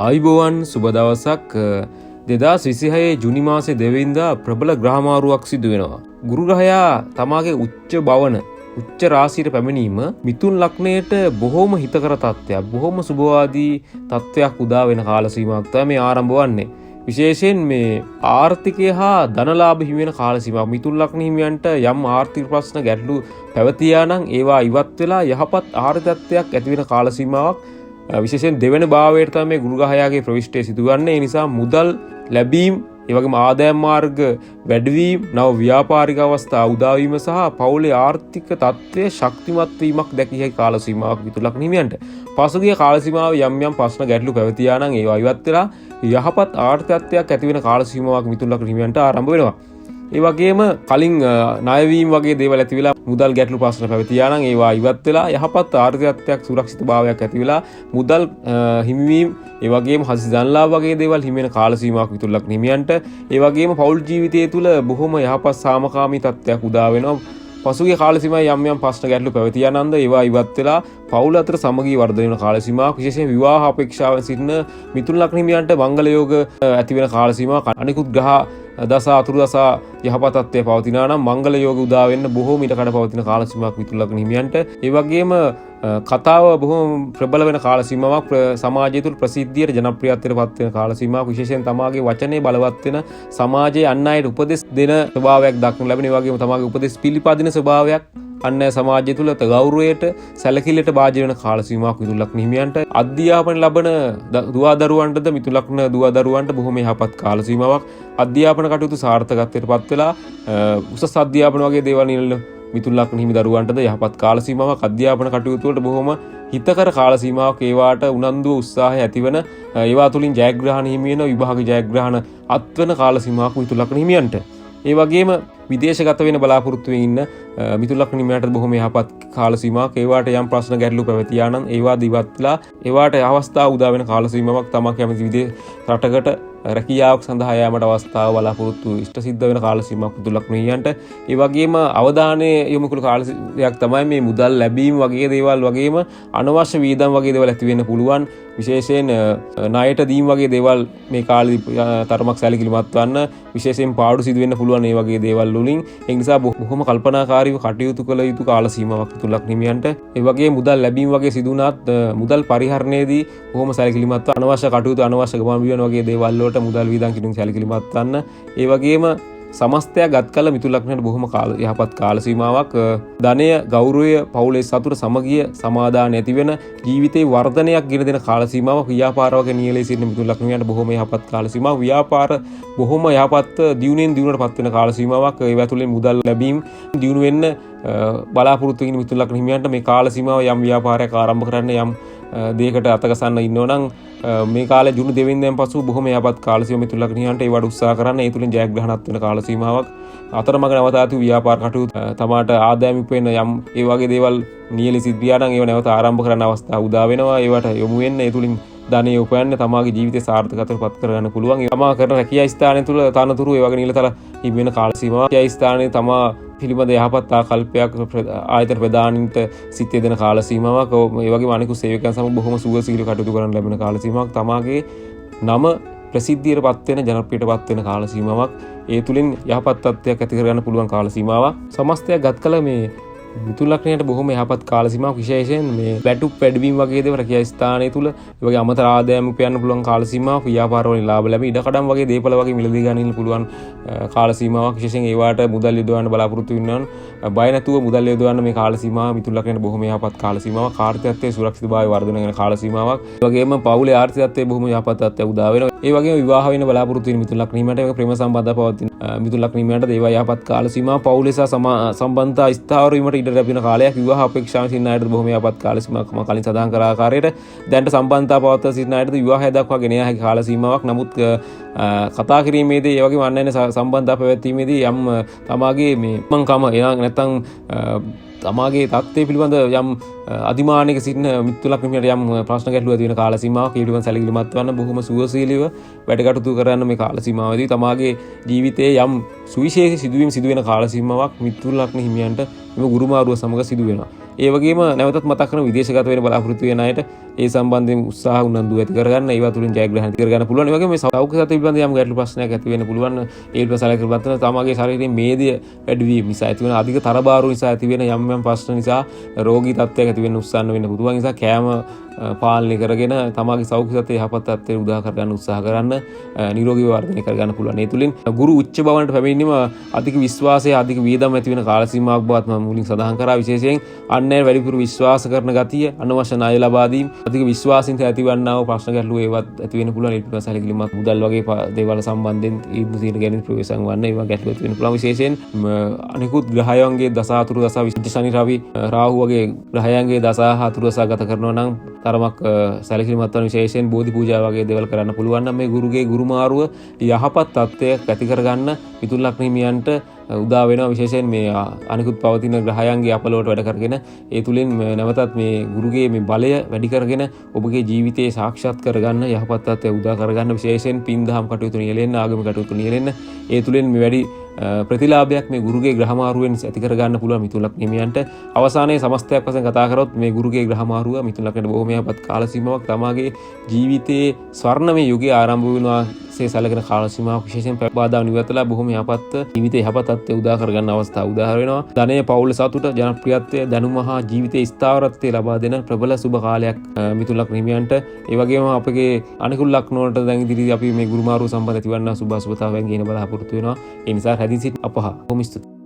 ආයිබෝවන් සුබ දවසක් 2026 ජුනි මාසේ 2 වෙනිදා ප්‍රබල ග්‍රහමාරුවක් සිදු වෙනවා. ගුරු ග්‍රහයා තමාගේ උච්ච භවන උච්ච රාශියට පැමිණීම මිථුන් ලග්නයට බොහොම හිතකර තත්ත්වයක්, බොහොම සුබවාදී තත්ත්වයක් උදා වෙන කාල සීමාවක් තමයි මේ ආරම්භ වන්නේ. විශේෂයෙන් මේ ආර්ථිකය හා ධනලාභ හිමි වෙන කාල සීමාව. මිථුන් ලග්න හිමියන්ට යම් ආර්ථික ප්‍රශ්න ගැටලු පැවතියා නම් ඒවා ඉවත් වෙලා යහපත් ආර්ථික තත්ත්වයක් ඇති වෙන කාල සීමාවක්. විශේෂයෙන් දෙවන භාවයට තමයි මේ ගුරු ග්‍රහයාගේ ප්‍රවිෂ්ඨය සිදුවන්නේ. ඒ නිසා මුදල් ලැබීම, ඒ වගේම ආදායම් මාර්ග වැඩිවීම, නව ව්‍යාපාරික අවස්ථා උදා වීම සහ පවුලේ ආර්ථික තත්ත්වයේ ශක්තිමත් වීමක් දැකිය හැකි කාල සීමාවක් මිථුන ලග්න හිමියන්ට. පසුගිය කාල සීමාවේ යම් යම් ප්‍රශ්න ගැටලු පැවතියා නම් ඒවා ඉවත් වෙලා යහපත් ආර්ථික තත්ත්වයක් ඇති වෙන කාල සීමාවක් මිථුන ලග්න හිමියන්ට ආරම්භ වෙනවා. ඒ වගේම කලින් ණයවීම වගේ දේවල් ඇති වෙලා මුදල් ගැටලු ප්‍රශ්න පැවතියා නම් ඒවා ඉවත් වෙලා යහපත් ආර්ථිකත්වයක් සුරක්ෂිතභාවයක් ඇති වෙලා මුදල් හිමිවීම, ඒ වගේම හදිසි ධනලාභ වගේ දේවල් හිමි වෙන කාල සීමාවක් මිථුන ලග්න හිමියන්ට. ඒ වගේම පෞල් ජීවිතය තුළ බොහොම යහපත් සාමකාමී තත්ත්වයක් උදා වෙනවා. පසුගිය කාල සීමාවේ යම් යම් ප්‍රශ්න ගැටලු පැවතියා නන්ද ඒවා ඉවත් වෙලා පවුල අතර සමගිය වර්ධනය වෙන කාල සීමාවක්. විශේෂයෙන් විවාහ අපේක්ෂාවෙන් සිටින මිථුන ලග්න හිමියන්ට මංගල යෝග ඇති වෙන කාල සීමාවක්. අනිකුත් ග්‍රහ දසා අතුරු දසා යහපත් තත්ත්වයේ පවතිනා නම් මංගල යෝග උදා වෙන්න බොහෝම ඊට කඩ පවතින කාල සීමාවක් මිථුන ලග්න හිමියන්ට. ඒ වගේම කතාව බොහොම ප්‍රබල වෙන කාල සීමාවක්, සමාජය තුළ ප්‍රසිද්ධියට ජනප්‍රියත්වයට පත් වෙන කාල සීමාවක්. විශේෂයෙන් තමාගේ වචනේ බලවත් වෙන, සමාජයේ අන් අයට උපදෙස් දෙන ස්වභාවයක් දක්වන ලැබෙන. ඒ වගේම තමාගේ උපදෙස් පිළිපදින ස්වභාවයක් අන්න සමාජය තුළ ගෞරවයට සැලකිල්ලට භාජනය වෙන කාල සීමාවක් මිථුන ලග්න හිමියන්ට. අධ්‍යාපන ලබන දුවදරුවන්ටද මිථුන ලග්න දුවදරුවන්ට බොහොම යහපත් කාල සීමාවක්. අධ්‍යාපන කටයුතු සාර්ථකත්වයට පත් වෙලා උසස් අධ්‍යාපන වගේ දේවල් නිල මිථුන ලග්න හිමි දරුවන්ටද යහපත් කාල සීමාවක්. අධ්‍යාපන කටයුතු වලට බොහොම හිතකර කාල සීමාවක්. ඒවාට උනන්දුව උත්සාහය ඇතිවන, ඒවා තුලින් ජයග්‍රහණ හිමි වෙන, විභාග ජයග්‍රහණ අත්වන කාල සීමාවක් මිථුන ලග්න හිමියන්ට. ඒ වගේම විදේශගත වෙන බලාපොරොත්තු වෙමින් ඉන්න මිථුන ලග්න හිමියන්ට බොහොම යහපත් කාල සීමාවක්. ඒවාට යම් ප්‍රශ්න ගැටලු පැවතියා නම් ඒවා දිවත් වෙලා ඒවාට අවස්ථාව උදා වෙන කාල සීමාවක්. තමා කැමති විදේශ රටකට රැකියාවක් සඳහා යාමට අවස්ථාව බලාපොරොත්තු ඉෂ්ට සිද්ධ වෙන කාල සීමාවක් මිථුන ලග්න හිමියන්ට. ඒ වගේම අවධානය යොමු කළ කාලයක් තමයි මේ මුදල් ලැබීම වගේ දේවල්, වගේම අනවශ්‍ය වියදම් වගේ දේවල් ඇති වෙන්න පුළුවන්. විශේෂයෙන් ණයට දීම් වගේ දේවල් මේ කාලේ තරමක් සැලකිලිමත් වන්න, විශේෂයෙන් පාඩු සිදු වෙන්න පුළුවන් ඒ වගේ දේවල් වලින්. ඒ නිසා බොහොම කල්පනාකාරීව කටයුතු කළ යුතු කාල සීමාවක් මිථුන ලග්න හිමියන්ට. ඒ වගේ මුදල් ලැබීම වගේ සිදු වුණත් මුදල් පරිහරණයේදී බොහොම සැලකිලිමත් වන්න, අනවශ්‍ය කටයුතු, අනවශ්‍ය ගමන් බිමන් වගේ දේවල් වලට මුදල් වියදම් කිරීම සැලකිලිමත් වන්න. ඒ වගේම සමස්තයක් ගත් කල මිථුන ලග්නයට බොහොම යහපත් කාල සීමාවක්. ධනය, ගෞරවය, පවුලේ සතුට, සමගිය, සමාදාන ඇති වෙන, ජීවිතේ වර්ධනයක් ගෙන දෙන කාල සීමාවක්. ව්‍යාපාර වගේ නියැලී සිටින මිථුන ලග්න හිමියන්ට බොහොම යහපත් කාල සීමාවක්. ව්‍යාපාර බොහොම යහපත් දියුණුවෙන් දියුණුවට පත් වෙන කාල සීමාවක්. ඒවා තුළින් මුදල් ලැබීම, දියුණු වෙන්න බලාපොරොත්තු වෙන මිථුන ලග්න හිමියන්ට මේ කාල සීමාව යම් ව්‍යාපාරයක් ආරම්භ කරන්න, යම් දෙයකට අතගසන්න ඉන්නෝ නම් මේ කාලේ ජුනි 2 වෙනිදාන් පසු බොහොම යහපත් කාල සීමාවක් මිථුන ලග්න හිමියන්ට. ඒවට උත්සාහ කරන්න, ඒ තුලින් ජයග්‍රහණත් වෙන කාල සීමාවක්. අතරමඟ නැවත ඇති ව්‍යාපාර කටයුතු, තමාට ආදායම් උපයන යම් ඒ වගේ දේවල් නියැලී සිද්ධියා නම් ඒව නැවත ආරම්භ කරන්න අවස්ථාව උදා වෙනවා. ඒවට යොමු වෙන්න, ඒ තුලින් ධනය උපයන්න, තමාගේ ජීවිතය සාර්ථකත්වයට පත් කරගන්න පුළුවන්. තමා කරන රැකියා ස්ථානය තුළ තනතුරු ඒ වගේ නිලතල හිමි වෙන කාල සීමාවක්. රැකියා ස්ථානයේ තමා පිළිබඳ යහපත් ආකල්පයක් ආයතන ප්‍රධානීන්ට සිතේ දෙන කාල සීමාවක්. ඒ වගේම අනිකුත් සේවකයන් සමග බොහොම සුවසීලව කටයුතු කරන්න ලැබෙන කාල සීමාවක්. තමාගේ නම ප්‍රසිද්ධියට පත් වෙන, ජනප්‍රියට පත් වෙන කාල සීමාවක්. ඒ තුලින් යහපත් තත්ත්වයක් ඇති කරගන්න පුළුවන් කාල සීමාවක්. සමස්තයක් ගත් කල මේ මිථුන ලග්නයට බොහොම යහපත් කාල සීමාවක්. විශේෂයෙන් මේ වැටුප් වැඩිවීම වගේ දේවල් රැකියා ස්ථානය තුල ඒ වගේ අමතර ආදායම් උපයන්න පුළුවන් කාල සීමාවක්. ව්‍යාපාර වලින් ලාභ ලැබී ඉඩකඩම් වගේ දේපල වගේ මිලදී ගන්න පුළුවන් කාල සීමාවක්. විශේෂයෙන් ඒවට මුදල් යොදවන්න බලාපොරොත්තු වෙනවා. බය නැතුව මුදල් යොදවන්න මේ කාල සීමාව මිථුන ලග්නයට බොහොම යහපත් කාල සීමාවක්. ආර්ථිකත්වයේ සුරක්ෂිතභාවය වර්ධනය වෙන කාල සීමාවක්. ඒ වගේම පවුලේ ආර්ථිකත්වයේ බොහොම යහපත් තත්ත්වයක් උදා වෙනවා. ඒ වගේම විවාහ වෙන බලාපොරොත්තු වෙන මිථුන ලග්න හිමියන්ට, ඒක ප්‍රේම සම්බන්ධතාව පවතින මිථුන ලග්න හිමියන්ට ඒවා යහපත් කාල සීමාව. පවුලේ සහ සම්බන්ධතා ස්ථාවර වීමට ඉඩ ලැබෙන කාලයක්. විවාහ අපේක්ෂාවෙන් සිටින අයට බොහොම යහපත් කාල සීමාවක්. මම කලින් සඳහන් කළ ආකාරයට දැනට සම්බන්ධතාව පවත්වා සිටින අයට විවාහය දක්වා ගෙන යා හැකි කාල සීමාවක්. නමුත් කතා කිරීමේදී ඒ වගේම අන් අය සම්බන්ධතාව පැවැත්වීමේදී යම් තමාගේ මේ මංකම නැත්නම් තමාගේ තත්ත්වය පිළිබඳ යම් අධිමානයක සිටින මිථුන ලග්න හිමියන්ට යම් ප්‍රශ්න ගැටලු ඇති වෙන කාල සීමාවක්. ඒ පිළිබඳ සැලකිලිමත් වන්න, බොහොම සුවසීලීව වැඩ කටයුතු කරන්න මේ කාල සීමාවේදී තමාගේ ජීවිතයේ යම් සුවිශේෂ සිදුවීම් සිදුවෙන කාල සීමාවක් මිතුන් ලග්න හිමියන්ට මෙම ගුරුමාරුව සමග සිදු වෙනවා. ඒ වගේම නැවතත් මතක් කරන විදේශගත වෙන බලාපොරොත්තු වෙන අයට ඒ සම්බන්ධයෙන් උත්සාහ උනන්දු ඇති කරගන්න, ඒවා තුලින් ජයග්‍රහණ ඇති කරගන්න පුළුවන්. ඒ වගේම මේ සෞඛ්‍ය සත්‍ය පිළිබඳ යම් ගැටලු ප්‍රශ්නයක් ඇති වෙන්න පුළුවන්. ඒ පිළිබඳව සැලකීමත් තමගේ ශරීරයේ මේදය වැඩි වීම නිසා ඇති වෙන අධික තරබාරු නිසා ඇති වෙන යම් ප්‍රශ්න නිසා රෝගී තත්ත්වයක් ඇති වෙන්න උත්සන්න වෙන්න පුළුවන්. නිසා කෑම පාලනය කරගෙන තමගේ සෞඛ්‍ය සත්‍ය යහපත් තත්ත්වයට උදා කරගන්න උත්සාහ කරන්න, නිරෝගීව වර්ධනය කරගන්න පුළුවන්. ඒ තුලින් ගුරු උච්ච භවනට පැමිණීම අධික විශ්වාසය, අධික වියදම් ඇති වෙන කාල සීමාවක් බවත් මම මුලින් සඳහන් කරා. විශේෂයෙන් අන්නය වැඩිපුර විශ්වාස කරන ගතිය, අනවශ්‍ය ණය ලබා දීම, අධික විශ්වාසින් ඇතිවන්නා වූ ප්‍රශ්න ගැටලු ඒවත් ඇති වෙන්න පුළුවන්. ඊට පස්සේ සැලකිලිමත් මුදල් වගේ දේවල් සම්බන්ධයෙන් ඊදු තීර ගැනීම ප්‍රවේශම් වන්න ඒවා ගැටලු ඇති වෙන්න පුළුවන්. විශේෂයෙන් අනිකුත් ග්‍රහයන්ගේ දසාතුරු දසා විශේෂ ශනි රවි රාහු වගේ ග්‍රහයන්ගේ දසාතුරු දසා ගත කරනවා නම් තරමක් සැලකිලිමත් වන විශේෂයෙන් බෝධි පූජා වගේ දේවල් කරන්න පුළුවන් නම් මේ ගුරුගේ ගුරුමාරුව යහපත් තත්ත්වයක් ඇති කරගන්න මිතුන් ලග්න හිමියන්ට උදා වෙනවා. විශේෂයෙන් මේ අනිකුත් පවතින ග්‍රහයන්ගේ අපලවට වැඩ කරගෙන ඒ තුලින් නැවතත් මේ ගුරුගේ මේ බලය වැඩි කරගෙන ඔබගේ ජීවිතයේ සාක්ෂාත් කරගන්න, යහපත් තත්ත්වය උදා කරගන්න, විශේෂයෙන් පින් දහම් කටයුතු නියැලෙන්න, ආගමික කටයුතු නියැලෙන්න ඒ තුලින් මේ වැඩි ප්‍රතිලාභයක් මේ ගුරුගේ ග්‍රහමාරුවෙන් ඇති කරගන්න පුළුවන් මිතුන් ලග්න හිමියන්ට. අවසානයේ සමස්තයක් වශයෙන් කතා කරොත් මේ ගුරුගේ ග්‍රහමාරුව මිතුන් ලග්නට බොහොම යහපත් කාල සීමාවක් තමාගේ ජීවිතයේ ස්වර්ණමය යුගයේ ආරම්භ වෙනවා සලකන කාල සීමාවක්. විශේෂයෙන් බාධා නිවතලා බොහොම යහපත් ජීවිතයේ යහපත් තත්ත්වය උදා කරගන්න අවස්ථා උදා වෙනවා. ධනය, පවුල සතුට, ජනප්‍රියත්වය, දැනුම හා ජීවිතයේ ස්ථාවරත්වය ලබා දෙන ප්‍රබල සුබ කාලයක් මිතුන් ලග්න හිමියන්ට. ඒ වගේම අපගේ අනිකුත් ලග්න වලට දැන් ඉදිරියේ අපි මේ ගුරුමාරුව සම්බන්ධ ඇතිවන්නා සුබ අසුබතාවයන් කියන බලාපොරොත්තු වෙනවා. ඒ නිසා හැදින් සිට අපහා කොහොම ස්තුතියි.